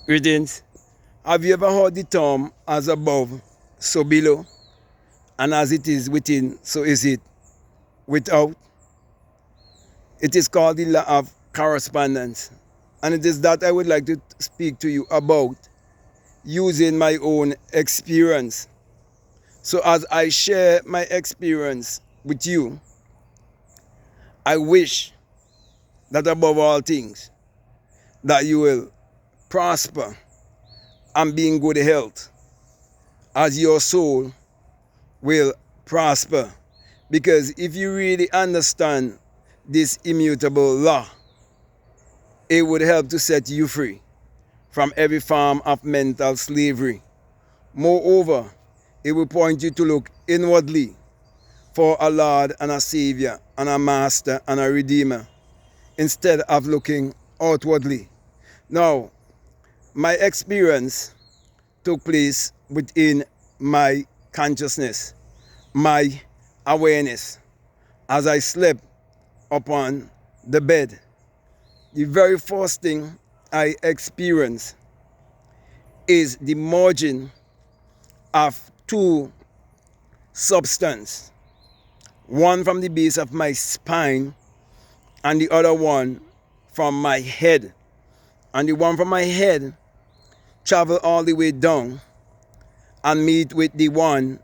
Greetings. Have you ever heard the term as above, so below? And as it is within, so is it without? It is called the law of correspondence. And it is that I would like to speak to you about using my own experience. So as I share my experience with you, I wish that above all things, that you will prosper and be in good health as your soul will prosper. Because if you really understand this immutable law, it would help to set you free from every form of mental slavery. Moreover, it will point you to look inwardly for a Lord and a Savior and a Master and a Redeemer instead of looking outwardly. Now, my experience took place within my consciousness, my awareness, as I slept upon the bed. The very first thing I experienced is the merging of two substances, one from the base of my spine and the other one from my head. And the one from my head travel all the way down and meet with the one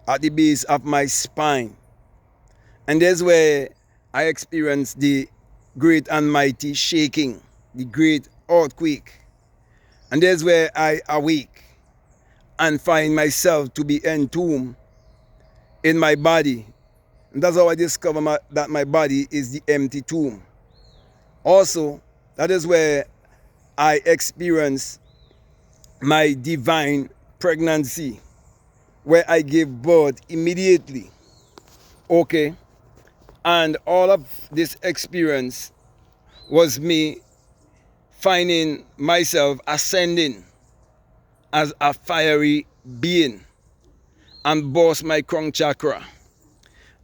at the base of my spine. And that's where I experienced the great and mighty shaking, the great earthquake. And that's where I awake and find myself to be entombed in my body. And that's how I discover that my body is the empty tomb. Also, that is where I experienced my divine pregnancy, where I gave birth immediately. Okay? And all of this experience was me finding myself ascending as a fiery being and burst my crown chakra.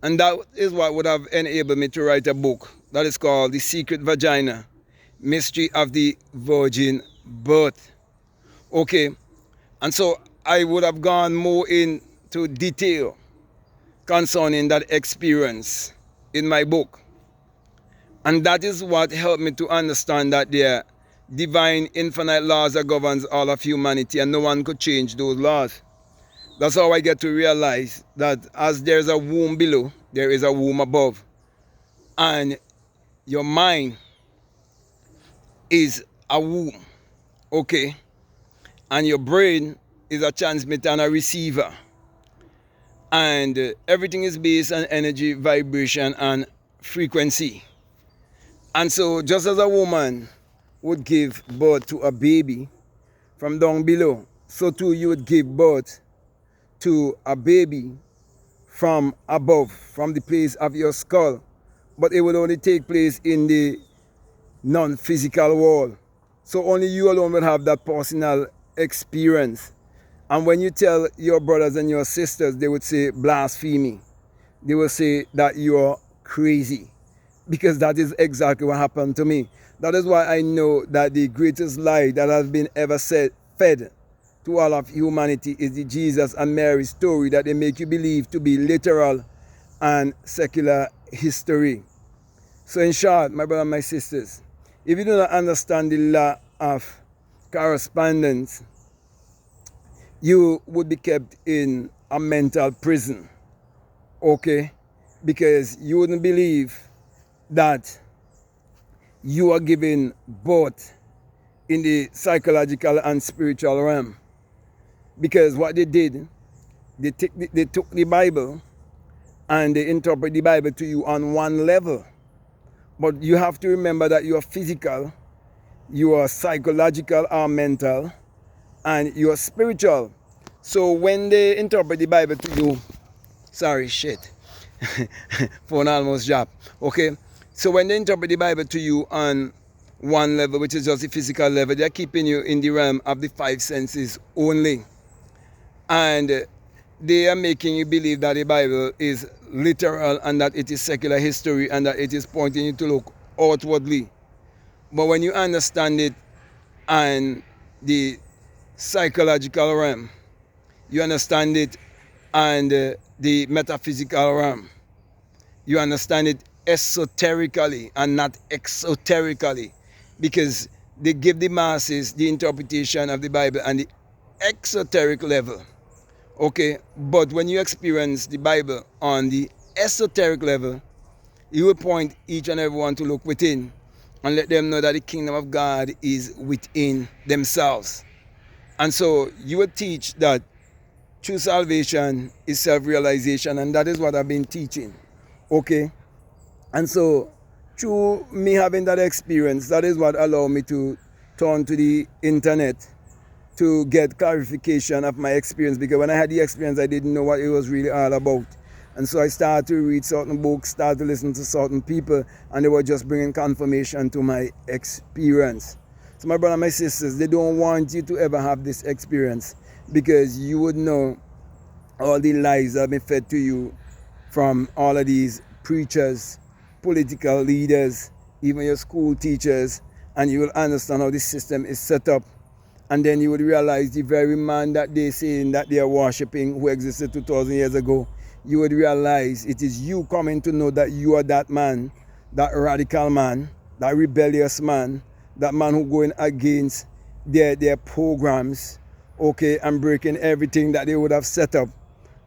And that is what would have enabled me to write a book that is called The Secret Vagina, Mystery of the Virgin Birth. Okay, and so I would have gone more into detail concerning that experience in my book. And that is what helped me to understand that there are divine infinite laws that governs all of humanity and no one could change those laws. That's how I get to realize that as there's a womb below, there is a womb above. And your mind is a womb, okay? And your brain is a transmitter and a receiver. And everything is based on energy, vibration, and frequency. And so just as a woman would give birth to a baby from down below, so too you would give birth to a baby from above, from the place of your skull. But it will only take place in the non-physical world. So only you alone will have that personal experience. And when you tell your brothers and your sisters, they would say blasphemy. They will say that you're crazy. Because that is exactly what happened to me. That is why I know that the greatest lie that has been ever fed to all of humanity is the Jesus and Mary story that they make you believe to be literal and secular history. So in short, my brothers and my sisters, if you do not understand the law of correspondence, you would be kept in a mental prison, okay? Because you wouldn't believe that you are giving birth in the psychological and spiritual realm. Because what they did, they took the Bible and they interpret the Bible to you on one level. But you have to remember that you are physical, you are psychological or mental, and you are spiritual. So when they interpret the Bible to you, sorry, shit, phone almost dropped. Okay, so when they interpret the Bible to you on one level, which is just the physical level, they're keeping you in the realm of the five senses only. And they are making you believe that the Bible is literal and that it is secular history and that it is pointing you to look outwardly. But when you understand it and the psychological realm, you understand it, and the metaphysical realm. You understand it esoterically and not exoterically, because they give the masses the interpretation of the Bible on the exoteric level. Okay, but when you experience the Bible on the esoteric level, you will point each and everyone to look within and let them know that the kingdom of God is within themselves. And so you will teach that true salvation is self-realization, and that is what I've been teaching. Okay, and so through me having that experience, that is what allowed me to turn to the internet to get clarification of my experience, because when I had the experience I didn't know what it was really all about. And so I started to read certain books, started to listen to certain people, and they were just bringing confirmation to my experience. So my brother and my sisters, they don't want you to ever have this experience, because you would know all the lies that have been fed to you from all of these preachers, political leaders, even your school teachers, and you will understand how the system is set up. And then you would realize the very man that they saying that they are worshipping, who existed 2,000 years ago, you would realize it is you coming to know that you are that man, that radical man, that rebellious man, that man who going against their programs, okay, and breaking everything that they would have set up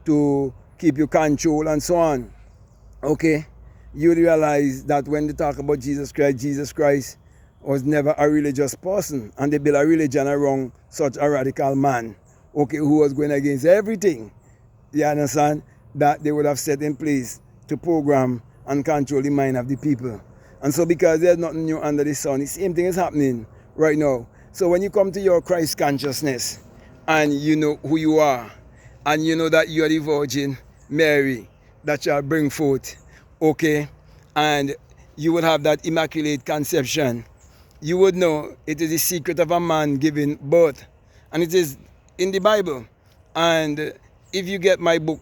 to keep you control and so on. Okay, you would realize that when they talk about Jesus Christ was never a religious person, and they built a religion around such a radical man, okay, who was going against everything, you understand, that they would have set in place to program and control the mind of the people. And so because there's nothing new under the sun, the same thing is happening right now. So when you come to your Christ consciousness, and you know who you are, and you know that you are the Virgin Mary that shall bring forth, okay, and you would have that immaculate conception, you would know it is the secret of a man giving birth, and it is in the Bible. And if you get my book,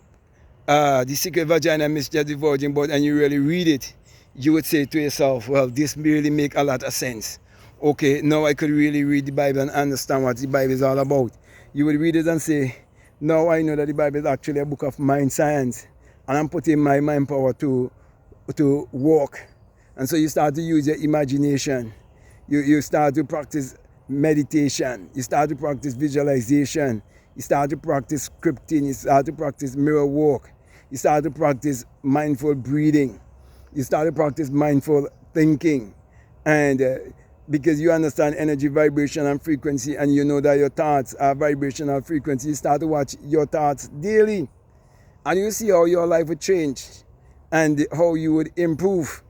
The Secret Vagina Mystery of the Virgin Birth, and you really read it, you would say to yourself, well, this really make a lot of sense. Okay, now I could really read the Bible and understand what the Bible is all about. You would read it and say, now I know that the Bible is actually a book of mind science, and I'm putting my mind power to work. And so you start to use your imagination. You start to practice meditation. You start to practice visualization. You start to practice scripting. You start to practice mirror work. You start to practice mindful breathing. You start to practice mindful thinking. And because you understand energy, vibration, and frequency, and you know that your thoughts are vibrational frequency, you start to watch your thoughts daily. And you see how your life would change, and how you would improve,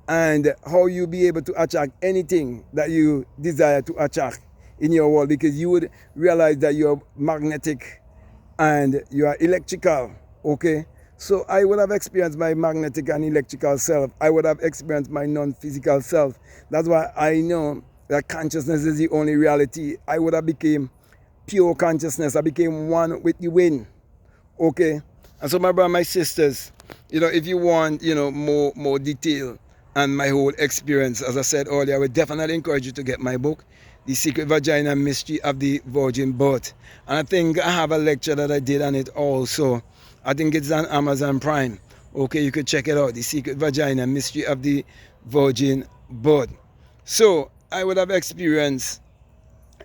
and how you'll be able to attract anything that you desire to attract in your world, because you would realize that you're magnetic and you are electrical. Okay, so I would have experienced my magnetic and electrical self. I would have experienced my non-physical self. That's why I know that consciousness is the only reality. I would have became pure consciousness. I became one with the wind. Okay, and so my brother, my sisters, if you want, more detail and my whole experience, as I said earlier, I would definitely encourage you to get my book, The Secret Vagina Mystery of the Virgin Birth. And I think I have a lecture that I did on it also. I think it's on Amazon Prime. Okay, you could check it out, The Secret Vagina Mystery of the Virgin Birth. So I would have experienced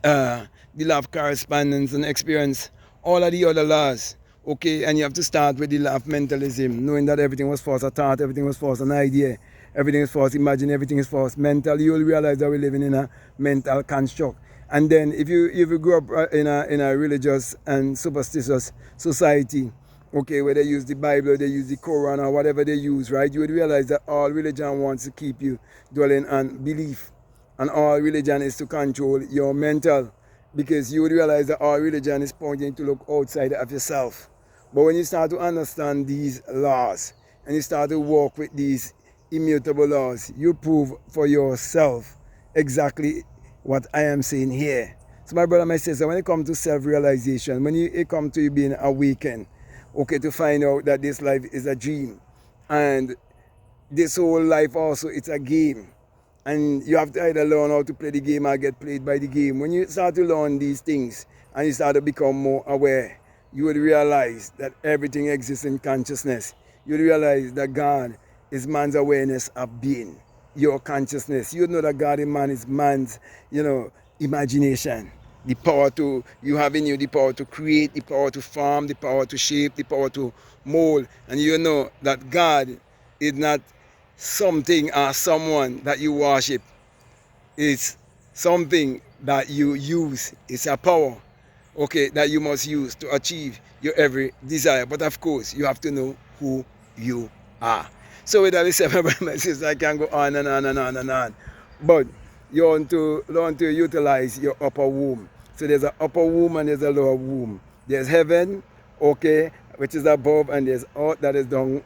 the law of correspondence and experience all of the other laws. Okay, and you have to start with the law of mentalism, knowing that everything was false, a thought, everything was false, an idea, everything is false, imagine everything is false. Mentally, you will realize that we're living in a mental construct. And then if you grow up in a religious and superstitious society, okay, where they use the Bible, they use the Quran, or whatever they use, right, you would realize that all religion wants to keep you dwelling on belief. And all religion is to control your mental, because you would realize that all religion is pointing to look outside of yourself. But when you start to understand these laws, and you start to work with these immutable laws, you prove for yourself exactly what I am saying here. So my brother, my sister, when it comes to self-realization, when it comes to you being awakened, okay, to find out that this life is a dream, and this whole life also, it's a game. And you have to either learn how to play the game or get played by the game. When you start to learn these things and you start to become more aware, you would realize that everything exists in consciousness. You would realize that God is man's awareness of being, your consciousness. You would know that God in man is man's, imagination. The power to, you have in you the power to create, the power to form, the power to shape, the power to mold. And you know that God is not something or someone that you worship. It's something that you use. It's a power, okay, that you must use to achieve your every desire. But of course, you have to know who you are. So with that said, my brother, my sister, I can go on and on and on and on. But you want to learn to utilize your upper womb. So there's an upper womb and there's a lower womb. There's heaven, okay, which is above, and there's earth that is down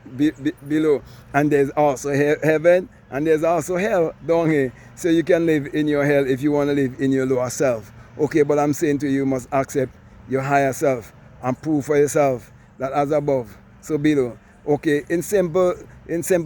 below. And there's also heaven, and there's also hell down here. So you can live in your hell if you want to live in your lower self. Okay, but I'm saying to you, you must accept your higher self and prove for yourself that as above, so below. Okay, in simple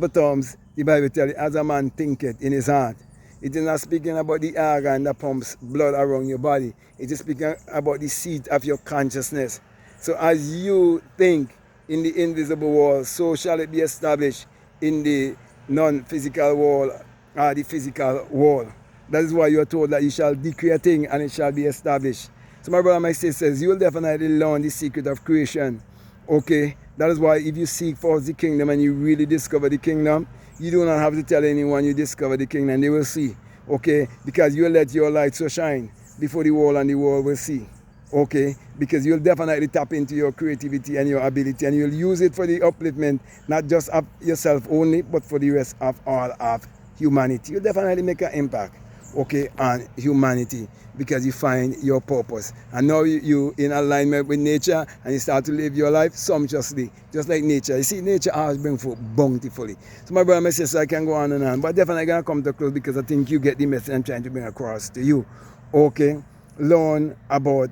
terms, the Bible tells you, as a man thinketh in his heart. It is not speaking about the organ that pumps blood around your body. It is speaking about the seat of your consciousness. So as you think in the invisible world, so shall it be established in the non-physical world or the physical world. That is why you are told that you shall decree a thing and it shall be established. So my brother, my sisters, you will definitely learn the secret of creation. Okay? That is why if you seek first the kingdom and you really discover the kingdom, you do not have to tell anyone you discover the kingdom. They will see. Okay? Because you will let your light so shine before the world, and the world will see. Okay? Because you'll definitely tap into your creativity and your ability, and you'll use it for the upliftment, not just of yourself only, but for the rest of all of humanity. You'll definitely make an impact, okay, on humanity, because you find your purpose. And now you in alignment with nature, and you start to live your life sumptuously, just like nature. You see, nature always brings forth bountifully. So my brother, my sister, I can go on and on, but definitely going to come to close because I think you get the message I'm trying to bring across to you. Okay? Learn about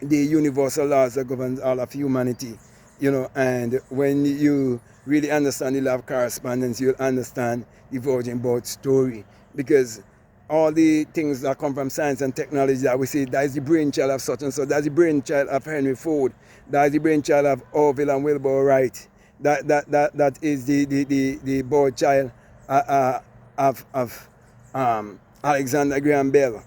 the universal laws that govern all of humanity, and when you really understand the law of correspondence, you'll understand the virgin birth story, because all the things that come from science and technology that we see, that is the brainchild of such and such, that's the brainchild of Henry Ford, that is the brainchild of Orville and Wilbur Wright, that is the birth child of Alexander Graham Bell,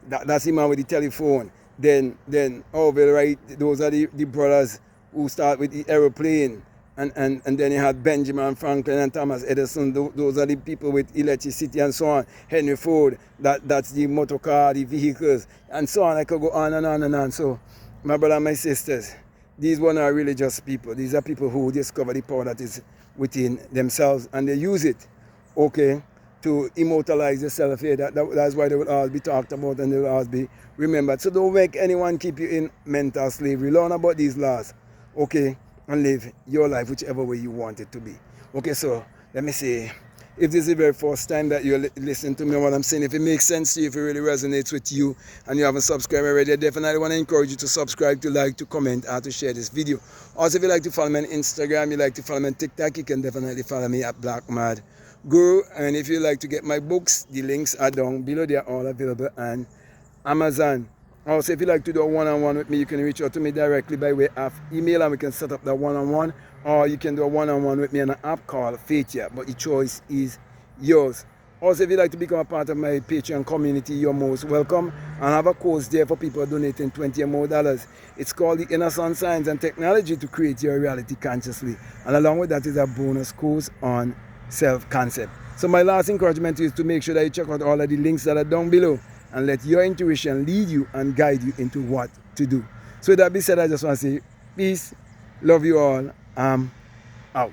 that's the man with the telephone. Then Orville Wright, those are the brothers who start with the aeroplane, and then you had Benjamin Franklin and Thomas Edison. Those are the people with electricity and so on. Henry Ford, that's the motor car, the vehicles, and so on. I could go on and on and on. So, my brother and my sisters, these ones are really just people. These are people who discover the power that is within themselves, and they use it, okay, to immortalize yourself here. That's why they will always be talked about and they will always be remembered. So don't make anyone keep you in mental slavery. Learn about these laws, okay, and live your life whichever way you want it to be. Okay, so let me say, if this is the very first time that you're listening to me, what I'm saying, if it makes sense to you, if it really resonates with you and you haven't subscribed already, I definitely want to encourage you to subscribe, to like, to comment, or to share this video. Also, if you like to follow me on Instagram, you like to follow me on TikTok, you can definitely follow me at Black Mad Guru. And if you like to get my books, the links are down below. They are all available on Amazon. Also, if you like to do a one-on-one with me, you can reach out to me directly by way of email, and we can set up that one-on-one, or you can do a one-on-one with me on an app called Fatia, but the choice is yours. Also, if you'd like to become a part of my Patreon community, you're most welcome. I have a course there for people donating $20 or more. It's called the Inner Sun Science and Technology to Create Your Reality Consciously. And along with that is a bonus course on self-concept. So my last encouragement is to make sure that you check out all of the links that are down below and let your intuition lead you and guide you into what to do. So with that being said, I just want to say peace, love you all, I'm out.